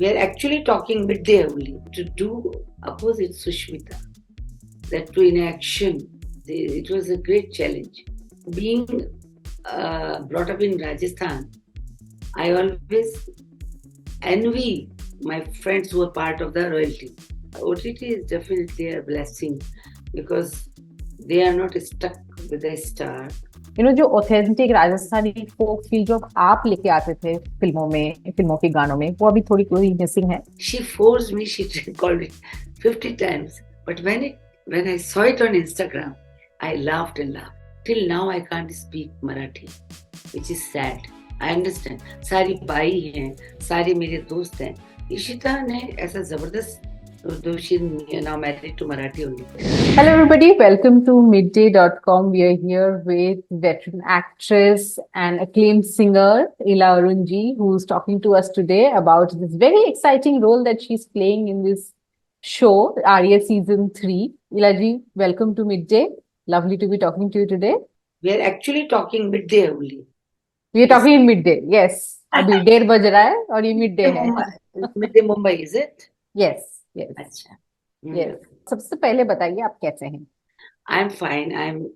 We are actually talking midday only to do opposite Sushmita. That to in action, it was a great challenge. Being brought up in Rajasthan, I always envy my friends who are part of the royalty. OTT is definitely a blessing because they are not stuck with a star. जो authentic Rajasthani फोक feel जो आप लेके आते थे फिल्मों के गानों में, वो अभी थोड़ी कोई मिसिंग है. She forced me, she called it 50 times. But when I saw it on Instagram, I laughed and laughed. Till now I can't speak Marathi, which is sad. I understand. सारी बाई हैं, सारे मेरे दोस्त हैं. इशिता ने ऐसा जबरदस्त she now married to Marathi only. Hello everybody, welcome to midday.com. We are here with veteran actress and acclaimed singer Ila Arun ji, who's talking to us today about this very exciting role that she's playing in this show, Aarya season 3. Ila ji, welcome to Midday. Lovely to be talking to you today. We are actually talking midday only. We are talking in midday, yes. अभी 1:30 बज रहा है और ये midday है. Midday Mumbai, is it? Yes, yes. अच्छा. Yes. सबसे पहले बताइए आप कैसे हैं? I'm fine. I'm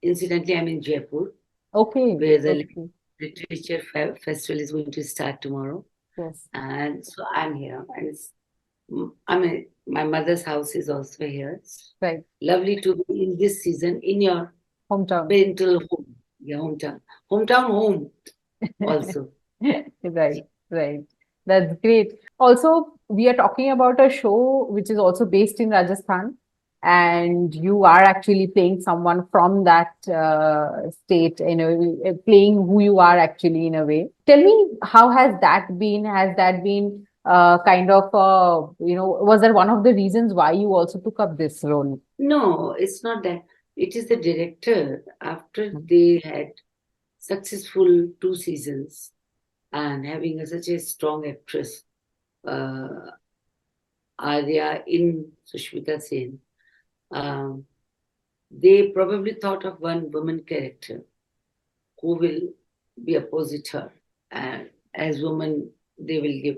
in Jaipur. Okay. Where the literature festival is going to start tomorrow. Yes. And so I'm here. And my mother's house is also here. It's right. Lovely to be in this season in your hometown. Parental home. Yeah, hometown. Hometown home also. Right. That's great. Also, we are talking about a show which is also based in Rajasthan, and you are actually playing someone from that state, playing who you are actually in a way. Tell me, how has that been? Has that been was that one of the reasons why you also took up this role? No, it's not that. It is the director. After they had successful 2 seasons and having such a strong actress, Aarya in Sushmita Sen, they probably thought of one woman character who will be opposite her, and as women they will give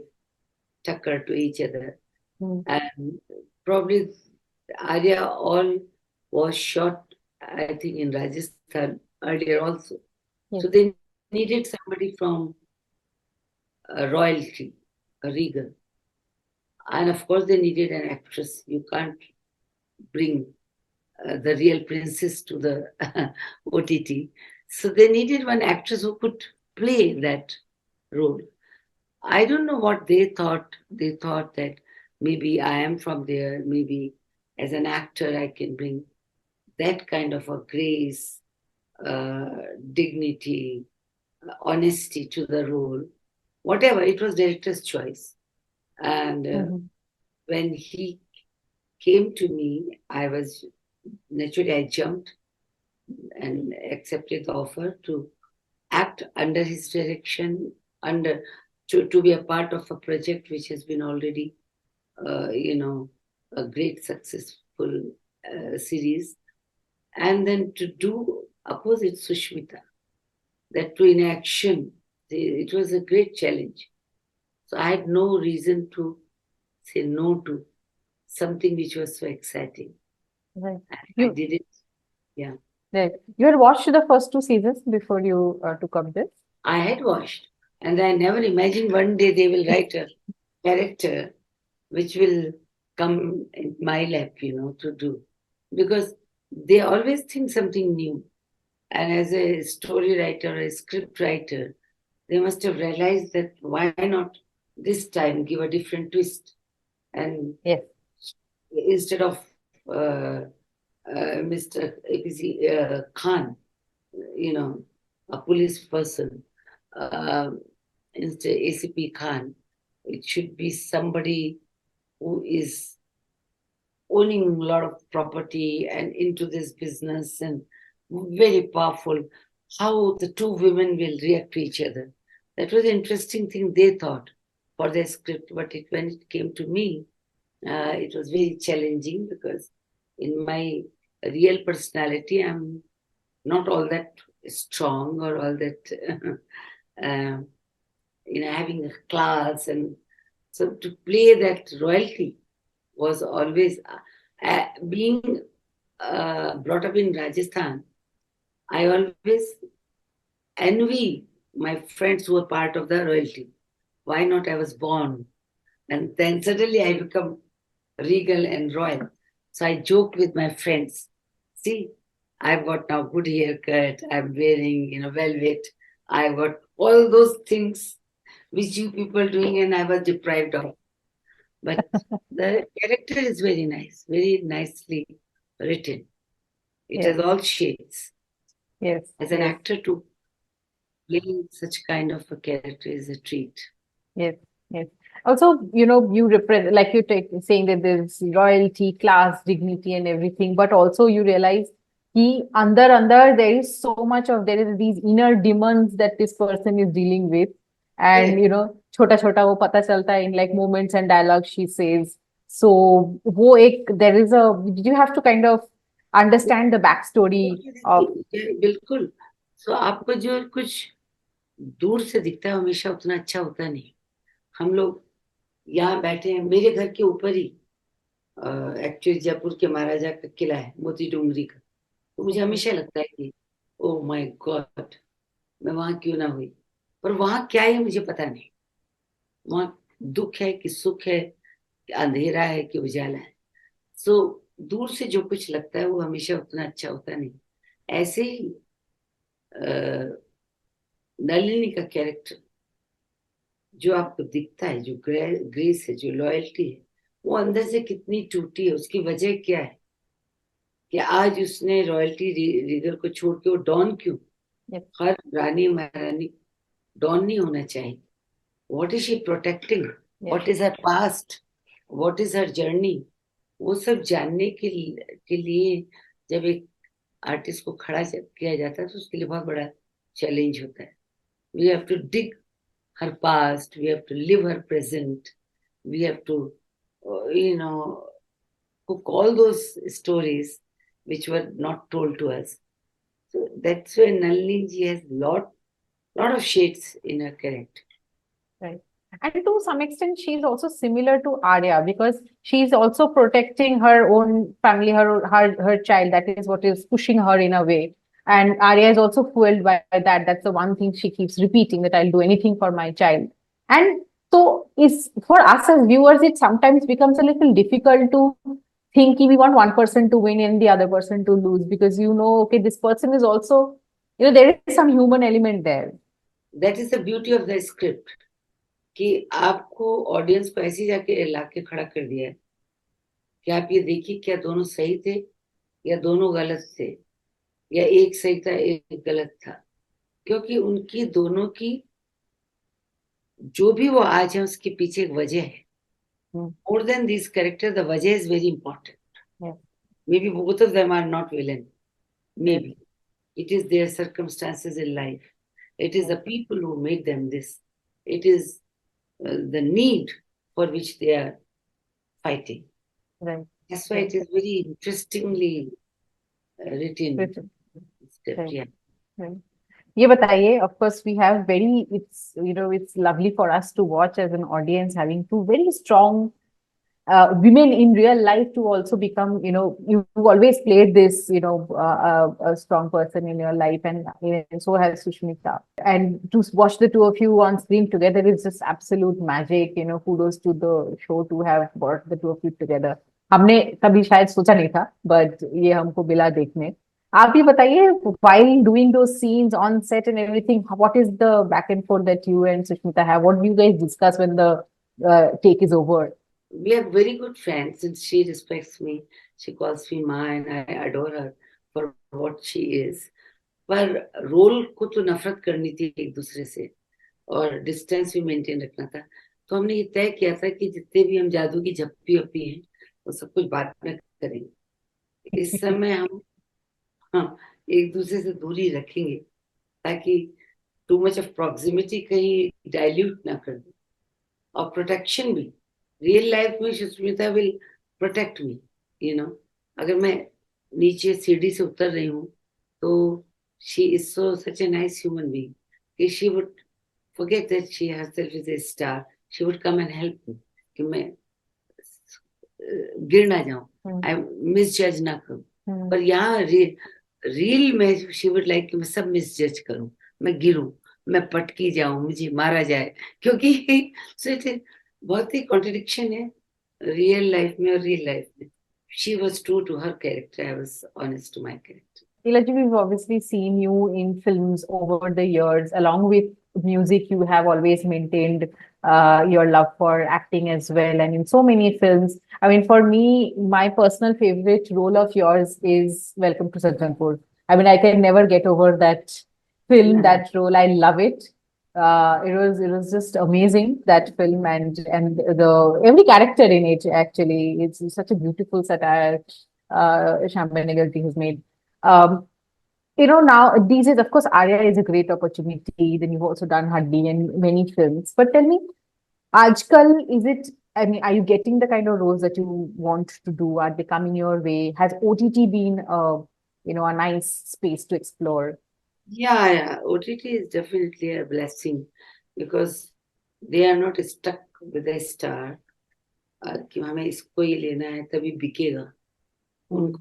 tucker to each other. And probably Aarya all was shot, I think, in Rajasthan earlier also. So they needed somebody from royalty, a regal. And of course they needed an actress. You can't bring the real princess to the OTT. So they needed one actress who could play that role. I don't know what they thought. They thought that maybe I am from there, maybe as an actor I can bring that kind of a grace, dignity, honesty to the role. Whatever, it was director's choice. And when he came to me, I jumped and accepted the offer to act under his direction, to be a part of a project which has been already, a great successful series. And then to do opposite Sushmita, that to in action, it was a great challenge. So I had no reason to say no to something which was so exciting. Right. I did it. Yeah. Right. You had watched the first 2 seasons before you took up this? I had watched. And I never imagined one day they will write a character which will come in my lap, to do. Because they always think something new. And as a story writer, a script writer, they must have realized that why not this time give a different twist. And instead of Mr. APC Khan, a police person, instead ACP Khan, it should be somebody who is owning a lot of property and into this business and very powerful. How the 2 women will react to each other. That was an interesting thing they thought for their script. But when it came to me, it was very challenging because in my real personality, I'm not all that strong or all that, having a class and So to play that royalty was always being brought up in Rajasthan. I always envy my friends who were part of the royalty. Why not? I was born, and then suddenly I become regal and royal. So I joked with my friends. See, I've got now good haircut. I'm wearing, velvet. I've got all those things which you people doing, and I was deprived of. But the character is very nice, very nicely written. It Yes, has all shades. yes, As an yes, actor, to play such kind of a character is a treat. yes, yes. Also, you represent, like you take saying that there's royalty, class, dignity, and everything, but also you realize under there is so much of there is these inner demons that this person is dealing with, and Correct. छोटा छोटा वो पता चलता है in like moments and dialogue she says. So वो एक there is a you have to kind of understand the backstory of. बिल्कुल. सो आपको जो कुछ दूर से दिखता है हमेशा उतना अच्छा होता नहीं. हम लोग यहाँ बैठे हैं, मेरे घर के ऊपर ही एक्चुअली जयपुर के महाराजा का किला है, मोती डूंगरी का. तो मुझे Okay. हमेशा लगता है कि ओ माय गॉड, मैं वहां क्यों ना हुई. पर वहां क्या है मुझे पता नहीं. वहां दुख है कि सुख है, कि अंधेरा है कि उजाला है. सो दूर से जो कुछ लगता है वो हमेशा उतना अच्छा होता नहीं. ऐसे ही नलिनी का कैरेक्टर जो आपको दिखता है, जो ग्रेस है, जो लॉयल्टी है, वो अंदर से कितनी टूटी है, उसकी वजह क्या है कि आज उसने रॉयल्टी रीगल को छोड़ के वो डॉन क्यों. Yes, हर रानी महारानी डॉन नहीं होना चाहिए. What is she protecting, yes, what is her past, what is her journey. वो सब जानने के लिए जब एक आर्टिस्ट को खड़ा किया जाता है तो उसके लिए बहुत बड़ा चैलेंज होता है. We have to dig her past, we have to live her present, we have to, you know, cook all those stories which were not told to us. So that's why Nalini ji has lot of shades in her character. right. And to some extent, she's also similar to Arya because she's also protecting her own family, her child. That is what is pushing her in a way. And Arya is also fueled by that. That's the one thing she keeps repeating that I'll do anything for my child. And so, is for us as viewers, it sometimes becomes a little difficult to think we want one person to win and the other person to lose because okay, this person is also, there is some human element there. That is the beauty of the script कि आपको audience को ऐसे जाके लाके खड़ा कर दिया है कि आप ये देखिए क्या दोनों सही थे या दोनों गलत थे, या एक सही था एक गलत था. क्योंकि उनकी दोनों की जो भी वो आज है उसके पीछे एक वजह है. Hmm. More than these characters, the wajah is very important. Yes, Maybe both of them are not villain. yes, Maybe. It is their circumstances in life. It is yes, the people who made them this. It is the need for which they are fighting. right, That's why right. it is very interestingly written Right, script. right, Yeah. right. ये बताइए, of course we have very, it's lovely for us to watch as an audience having two very strong women in real life to also become, you've always played this, a strong person in your life, and so has Sushmita. And to watch the two of you on screen together is just absolute magic. Kudos to the show to have brought the two of you together. हमने कभी शायद सोचा नहीं था, but ये हमको मिला देखने. आप ये बताइए, while doing those scenes on set and everything, what is the back and forth that you and Sushmita have? What do you guys discuss when the take is over? We are very good friends and she respects me. She calls me Ma and I adore her for what she is. पर role को तो नफरत करनी थी एक दूसरे से और डिस्टेंस भी मेंटेन रखना था. तो हमने ये तय किया था कि जितने भी हम जादू की झप्पी वप्पी हैं वो सब कुछ बाद में करेंगे. इस समय हम, हाँ, एक दूसरे से दूरी रखेंगे ताकि टू मच ऑफ प्रॉक्सिमिटी कहीं डाइल्यूट ना कर दे. और प्रोटेक्शन भी रियल लाइफ में सुष्मिता विल प्रोटेक्ट मी. अगर मैं नीचे सीढ़ी से उतर रही हूँ तो she is such a nice human being. She would forget that she herself is a star. She would come and help me. कि मैं गिर ना जाऊं, हम्म, आई मिस जज ना करूं। हम्म, पर यहाँ रील में शी वुड लाइक कि मैं सब मिस जज करूं, मैं गिरूं, मैं पटकी जाऊं, मुझे मारा जाए, क्योंकि बहुत ही कॉन्ट्रडिक्शन है रियल लाइफ में और रियल लाइफ में। She was true to her character, I was honest to my character. Nilaji, we've obviously seen you in films over the years. Along with music, you have always maintained your love for acting as well, and in so many films. I mean, for me, my personal favorite role of yours is Welcome to Sajjanpur. I mean, I can never get over that film, that role. I love it. It was just amazing, that film, and the every character in it, actually, it's such a beautiful satire Shyam Benegal has made. um, now these days, of course, Arya is a great opportunity. Then you've also done Haddi and many films. But tell me, Ajkal, is it, I mean, are you getting the kind of roles that you want to do? Are they coming your way? Has OTT been a nice space to explore? Yeah, OTT is definitely a blessing because they are not stuck with a star कि हमें इसको ही लेना है तभी बिकेगा। Hmm. उनको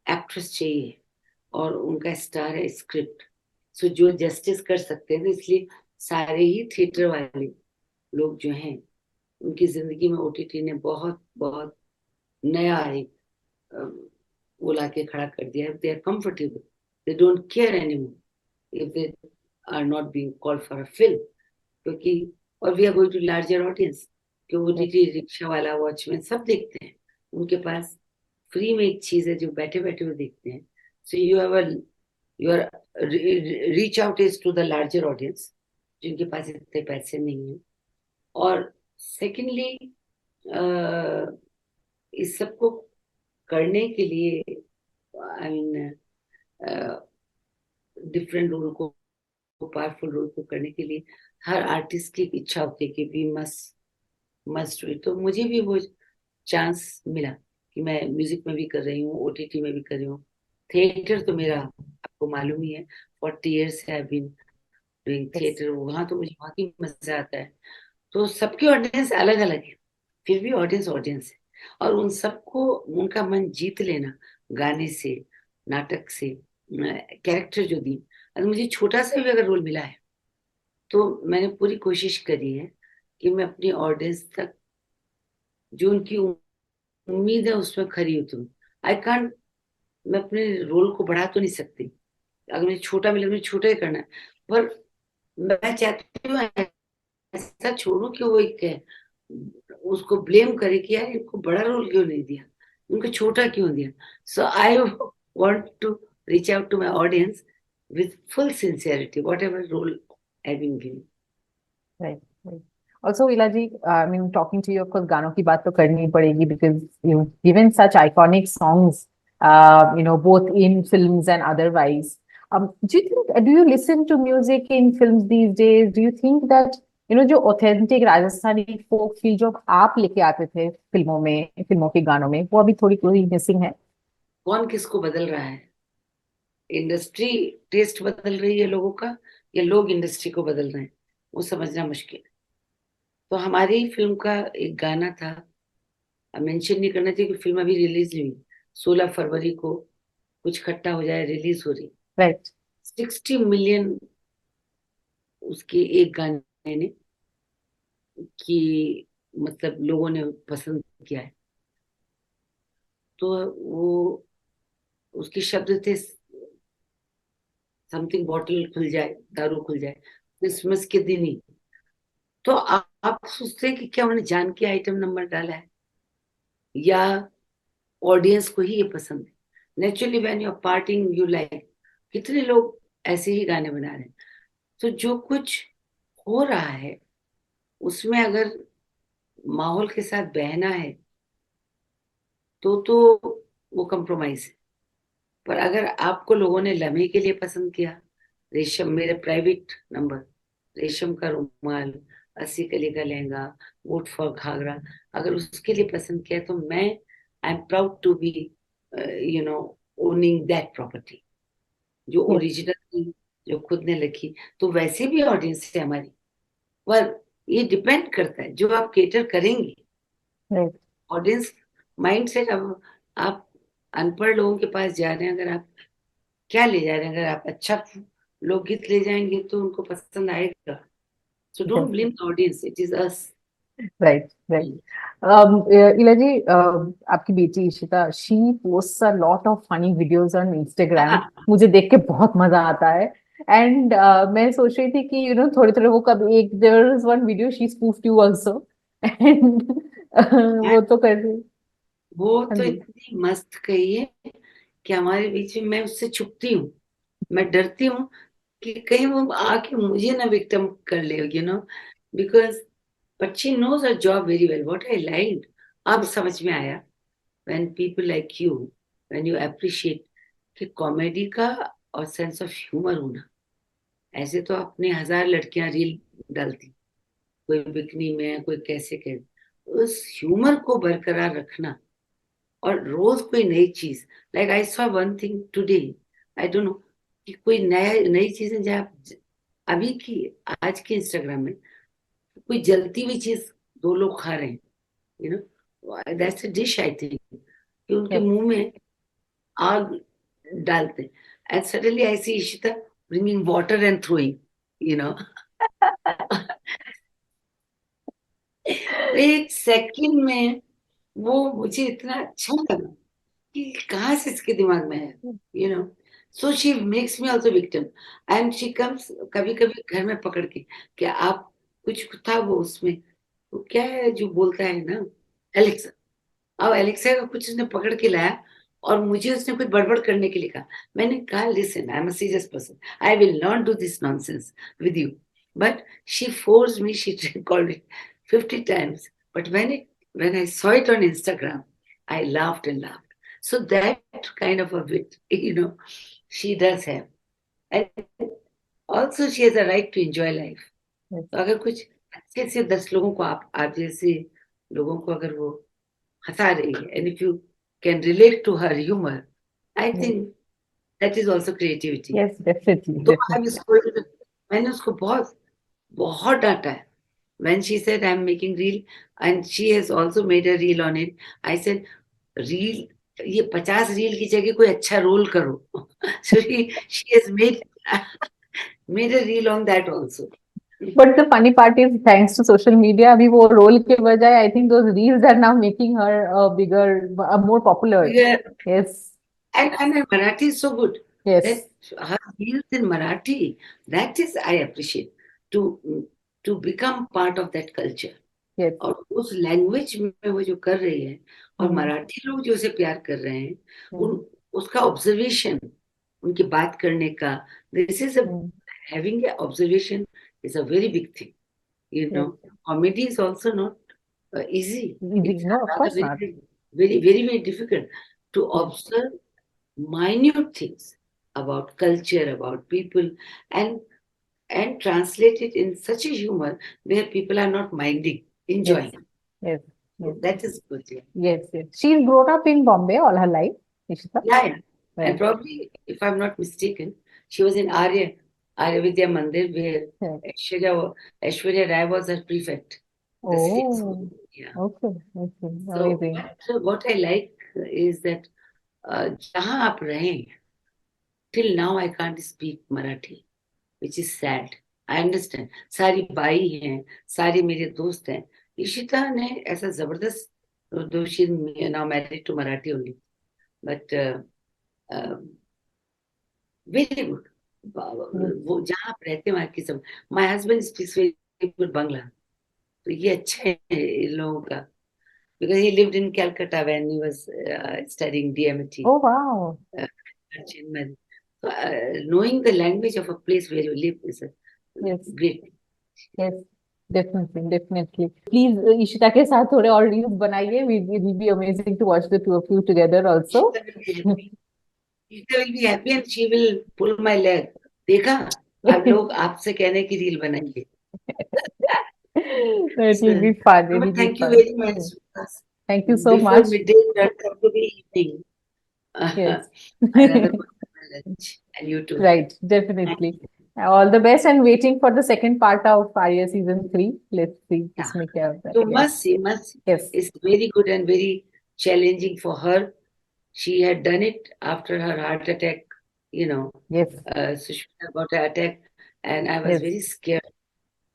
actress चाहिए और उनका स्टार है स्क्रिप्ट। सो जो जस्टिस कर सकते हैं, तो इसलिए सारे ही थिएटर वाले लोग जो हैं उनकी जिंदगी में ओटीटी ने बहुत बहुत नया एक वो लाके खड़ा कर दिया है। They are comfortable, they don't care anymore if they are not being called for a film, क्योंकि और we are going to larger audience कि Yes. ओटीटी रिक्शा वाला वॉचमैन सब देखते हैं। उनके पास फ्री में एक चीज है जो बैठे बैठे वो देखते हैं। So you have your reach out is to the larger audience जिनके पास इतने पैसे नहीं है। और सेकेंडली इस सबको करने के लिए आई मीन डिफरेंट रोल को, पावरफुल रोल को करने के लिए हर आर्टिस्ट की इच्छा होती है कि वी मस्ट मस्ट डू। तो मुझे भी वो चांस मिला कि मैं म्यूजिक में भी कर रही हूँ, ओटीटी में भी कर रही हूँ। थिएटर तो मेरा आपको मालूम ही है, 40 years have been doing Yes. Theatre. वहां तो मुझे बहुत ही मजा आता है। तो सबकी ऑडियंस अलग अलग है, फिर भी ऑडियंस ऑडियंस है। और उन सबको उनका मन जीत लेना गाने से, नाटक से, कैरेक्टर जो दी। अगर मुझे छोटा सा भी अगर रोल मिला है तो मैंने पूरी कोशिश करी है कि मैं अपनी ऑडियंस तक जो उनकी उम्मीद है उसमें खरी उतरूं। आई कांट, मैं अपने रोल को बढ़ा तो नहीं सकती। अगर मुझे छोटा मिले मुझे छोटा ही करना है, पर मैं चाहती हूँ ऐसा छोड़ू कि वो एक है, उसको ब्लेम करे कि यार इनको बड़ा रोल क्यों नहीं दिया, इनको छोटा क्यों दिया। So I want to reach out to my audience with full sincerity, whatever role I've been given. Right. Right. Also, Ilaji, I mean, talking to you, of course, गानों की बात तो करनी ही पड़ेगी because you've given such iconic songs, both in films and otherwise. Do you listen to music in films these days? Do you think that, जो authentic Rajasthani folk feel जो आप लेके आते थे फिल्मों के गानों में, वो अभी थोड़ी थोड़ी मिसिंग है? कौन किसको बदल रहा है? इंडस्ट्री टेस्ट बदल रही है लोगों का या लोग इंडस्ट्री को बदल रहे हैं, वो समझना मुश्किल है। तो हमारी फिल्म का एक गाना था, मेंशन नहीं करना चाहिए कि फिल्म अभी रिलीज नहीं हुई, 16 फरवरी को कुछ खट्टा हो जाए रिलीज हो रही। Right. 60 million उसके एक गाने ने कि मतलब लोगों ने पसंद किया है। तो वो उसके शब्द थे, समथिंग बॉटल खुल जाए, दारू खुल जाए क्रिसमस के दिन ही। तो आप सोचते हैं कि क्या उन्होंने जान के आइटम नंबर डाला है या ऑडियंस को ही ये पसंद है? Naturally when you are parting you like, कितने लोग ऐसे ही गाने बना रहे हैं। तो जो कुछ हो रहा है उसमें अगर माहौल के साथ बहना है तो वो कंप्रोमाइज है। पर अगर आपको लोगों ने लम्हे के लिए पसंद किया, रेशम मेरे प्राइवेट नंबर, रेशम का रुमाल, 80 कली का लहंगा, वोट फॉर घाघरा, अगर उसके लिए पसंद किया तो मैं I am proud to be owning that property जो Yes. ओरिजिनल थी, जो खुद ने लिखी। तो वैसे भी ऑडियंस है हमारी, पर ये डिपेंड करता है जो आप केटर करेंगे। Right. Audience mind set. अब आप अनपढ़ लोगों के पास जा रहे हैं, अगर आप क्या ले जा रहे हैं, अगर आप अच्छा लोकगीत ले जाएंगे तो उनको पसंद आएगा। सो Yes. Don't blame the audience, it is us. Right. Right. Ila ji, आपकी बेटी Ishita, she posts a lot of funny videos on Instagram. मुझे देख के बहुत मजा आता है। एंड मैं सोच रही थी कि थोड़े थोड़े वो कभी एक there is one video she spoofed you also and वो तो कर रही। वो हाँ तो जी। इतनी मस्त कही है कि हमारे बीच में मैं उससे छुपती हूँ, मैं डरती हूँ कि कहीं वो आके मुझे ना विक्टिम कर ले, because but she knows her job very well. What I like, अब समझ में आया, when people like you, when you appreciate कि कॉमेडी का और सेंस ऑफ ह्यूमर होना। ऐसे तो अपने 1000 लड़कियां रील डालती, कोई बिकनी में है, कोई कैसे कैसे, उस ह्यूमर को बरकरार रखना और रोज कोई नई चीज। Like I saw one thing today, I don't know कि कोई नया नई चीजें जो आप अभी की आज के इंस्टाग्राम में कोई जलती हुई चीज दो लोग खा रहे हैं, you know that's a dish I think, कि उनके Yes. मुंह में आग डालते हैं। And suddenly I see Ishita bringing water and throwing, you know एक सेकंड में वो मुझे इतना अच्छा लगा कि कहाँ से इसके दिमाग में है, you know so she makes me also victim. And she comes कभी कभी घर में पकड़ के, क्या आप कुछ था वो उसमें, वो क्या है जो बोलता है ना, एलेक्सा। अब एलेक्सा का कुछ उसने पकड़ के लाया और मुझे उसने कुछ बड़बड़ करने के लिए कहा। मैंने कहा listen, I am a serious person, I will not do this nonsense with you, but she force me, she called it 50 times, but when I saw it on Instagram, I laughed and laughed. So that kind of a wit, she does have. And also she has a right to enjoy life. Yes. तो अगर कुछ अच्छे से 10 लोगों को, आप जैसे लोगों को अगर वो हंसा रही है, and if you can relate to her humour, I Yes. Think that is also creativity. Yes, definitely, दो आई definitely. मैंने उसको बहुत बहुत डांटा है। When she said I'm making reel, and she has also made a reel on it, I said reel, ये 50 reel की जगह कोई अच्छा रोल करो। So she has made a reel on that also. But the funny part is, thanks to social media, अभी वो role के बजाय I think those reels are now making her a bigger, a more popular. Yeah, Yes, and her Marathi is so good yes, that her reels in Marathi, that is I appreciate, to to become part of that culture. yes. और उस language में वो जो कर रही है, और Hmm. Marathi लोग जो उसे प्यार कर रहे हैं, Hmm. उसका ऑब्जर्वेशन, उनकी बात करने का, this is Hmm. Having a observation is a very big thing, you know. Yes. Comedy is also not easy, Easy. It's No, of course very not. Very very very difficult to Yes, observe minute things about culture, about people, and and translate it in such a humor where people are not minding, yes, enjoying. yes, So yes, that is good. Yeah. yes, yes. She's grown up in Bombay all her life, Ishita. Yeah, yeah. And Right. probably, if I'm not mistaken, she was in Arya Vidya Mandir, where Yes. Aishwarya Rai was her prefect, the state school. Oh, Yeah. okay, okay, So, amazing. so what I like is that जहाँ आप रहें, till now I can't speak Marathi, which is sad. I understand. सारी by हैं, सारी मेरे दोस्त हैं। इशिता ने ऐसा जबरदस्त, दो she now married to Marathi only, but very good. Yes. वो जहाँ आप रहते हैं वहाँ की सब, my husband speaks very good Bangla. तो ये अच्छा है इन लोगों का, because he lived in Calcutta when he was studying DMT, Oh, wow. Chinmay. So, knowing the language of a place where you live is a Yes. great. Yes, definitely, definitely. Please, Ishita के साथ थोड़े और reels बनाइए. It will be amazing to watch the two of you together also. Ishita will be happy. Ishita will be happy and she will pull my leg. देखा, अब लोग आपसे कहने की रील बनाएंगे। It will So, be fun. It will but be thank you fun. very much. Yes. Thank you so Before much. midday turns out to be evening. Yes. I rather go to my lunch. And you too. Right, Thank definitely. you. All the best and waiting for the second part of Aarya season 3. Let's see. Yeah. Just make care of that. So Yes. must see. Yes. It's very good and very challenging for her. She had done it after her heart attack, Yes. Sushmita got an attack, and I was Yes. very scared.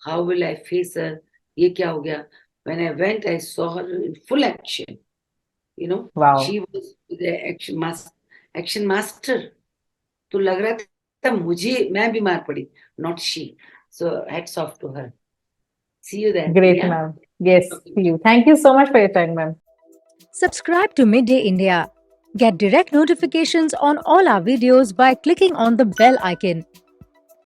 How will I face her? Ye kya ho gaya? When I went, I saw her in full action. Wow. She was the action master. तो लग रहा था मैं बीमार पड़ी, not she. So hats off to her. See you then. Great, Yeah. ma'am. Yes. See you. Thank you so much for your time, ma'am. Subscribe to Midday India. Get direct notifications on all our videos by clicking on the bell icon.